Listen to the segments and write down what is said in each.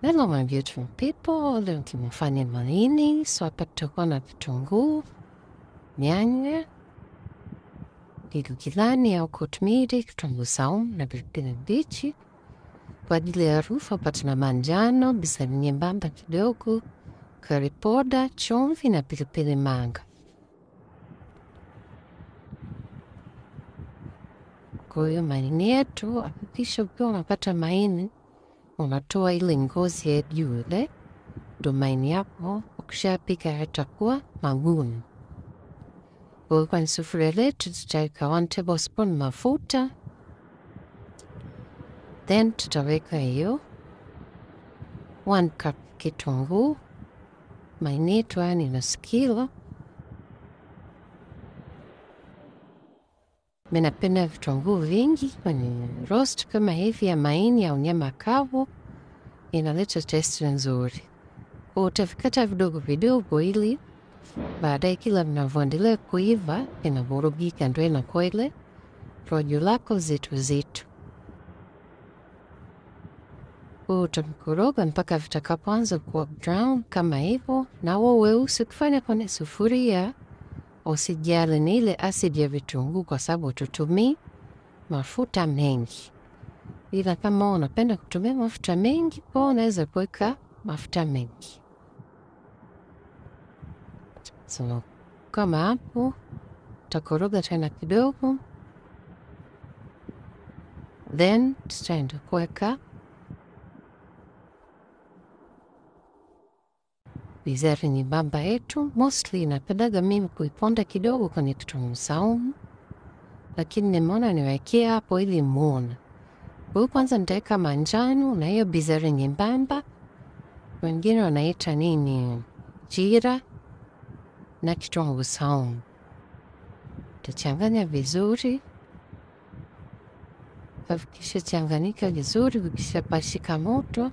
Hello my beautiful people, leo tumefanya maini. So hapa tutakuwa na vitunguu, nyanya, gilani au kotimiri, kitunguu saumu na pilipili mbichi. Kwa ajili ya harufu hapa tuna manjano, bizari nyembamba kidogo, curry powder, chumvi na pilipili manga. Kwa hiyo maini yetu, hakikisha ukiwa unapata maini, unatoa ile ngozi ya juu ile, ndo maini yako ukishapika yatakuwa magumu. Kwa kwenye sufuria letu tutaweka 1 tablespoon mafuta, then tutaweka hiyo 1 cup kitunguu, maini yetu ni nusu kilo. Mimi napenda vitunguu vingi kwenye roast kama hivi ya maini au nyama kavu, inaleta taste nzuri. Utavikata vidogo vidogo ili baadaye kila vinavyoendelea kuiva inavurugika, ndio inakuwa ile rojo lako zito. Utamkoroga mpaka vitakapoanza kuwa brown kama hivyo, na wewe usikifanya kwenye sufuria. Usijali ni ile asidi ya vitunguu kwa sababu tutumii mafuta mengi. Ila kama unapenda kutumia mafuta mengi, kwa unaweza kuweka mafuta mengi. So kama hapo utakoroga tena kidogo, then tutaenda kuweka bizari nyembamba yetu. Mostly napendaga mimi kuiponda kidogo kwenye kitunguu saumu, lakini nimeona niwekee hapo ili muone. Kwa kwanza nitaweka manjano na hiyo bizari nyembamba, wengine wanaita nini, jira na kitunguu saumu. Tutachanganya vizuri. Kisha changanyika vizuri, kisha pashika moto,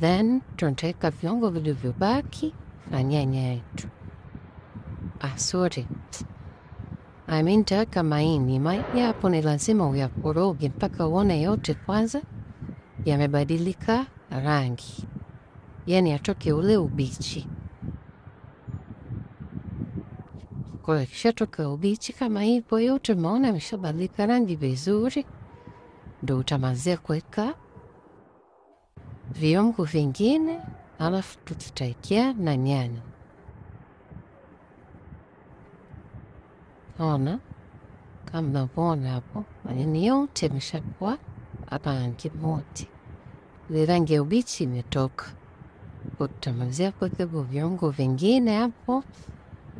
then tunateka viungo vilivyobaki na nyanya yetu. Nitaweka maini. Maini hapo ni lazima uyakoroge mpaka uone yote kwanza yamebadilika rangi, yani atoke ule ubichi. Kwa hiyo kishatoka ubichi kama hivyo, yote umeona yameshabadilika rangi vizuri, ndio utamalizia kuweka viungo vingine, alafu tutaikia na nyanya. Ona kama unavyoona hapo, maini yote yameshakuwa rangi moja, ile rangi ya ubichi imetoka. Tutamalizia kuweka viungo vingine hapo,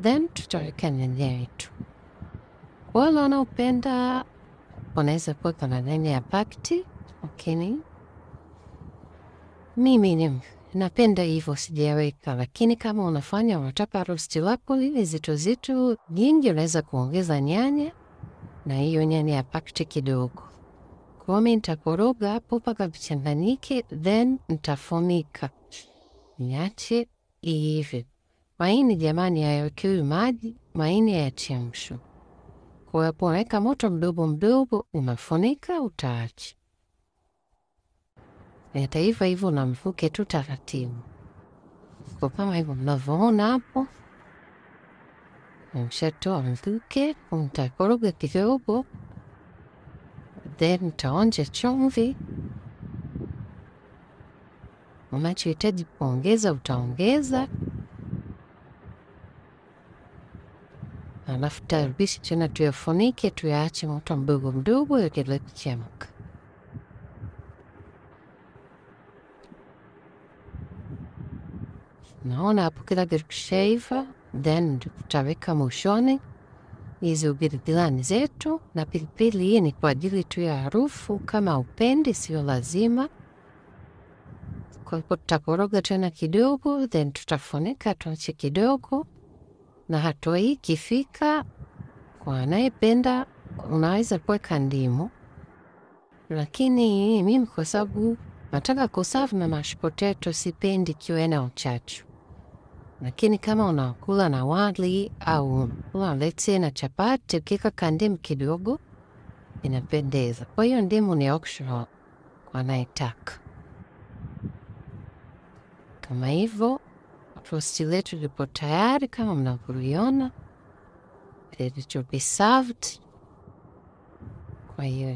then tutaweka nyanya yetu. Kwa wale wanaopenda wanaweza kuweka na nyanya ya pakiti, lakini mimi napenda hivyo sijaweka. Lakini kama unataka rosti lako lile zito nyingi, unaweza kuongeza nyanya na hiyo nyanya ya pakiti kidogo. Kwa mimi nitakoroga hapo mpaka vichanganyike, then nitafunika niache hivi. Maini jamani hayawekewi maji, maini hayachemshwi. Kwa hapo unaweka moto mdogo, unafunika, utaacha yataiva hivyo na mvuke tu taratibu. Kwa kama hivyo mnavyoona hapo, mshatoa mvuke, utakoroga kidogo, then utaonja chumvi. Unachohitaji kuongeza utaongeza, alafu tarudisha tena, tuyafunike, tuyaache moto mdogo yaendelee kuchemka. Naona hapo kila kitu kishaiva, then tutaweka mwishoni hizo gilani zetu na pilipili. Hii ni kwa ajili tu ya harufu, kama upendi sio lazima. Kwa hiyo tutakoroga tena kidogo, then tutafunika, tuache kidogo. Na hatua hii ikifika, kwa anayependa unaweza kuweka ndimu, lakini mimi kwa sababu nataka kuserve na mashed potato sipendi kiwe na uchachu. Lakini kama unakula na wali au let's say na chapati, ukiweka kandimu kidogo inapendeza. Kwa hiyo ndimu ni optional kwa anayetaka. kama hivyo. Rosti letu lipo tayari kama mnavyoiona, ready to be served. Kwa hiyo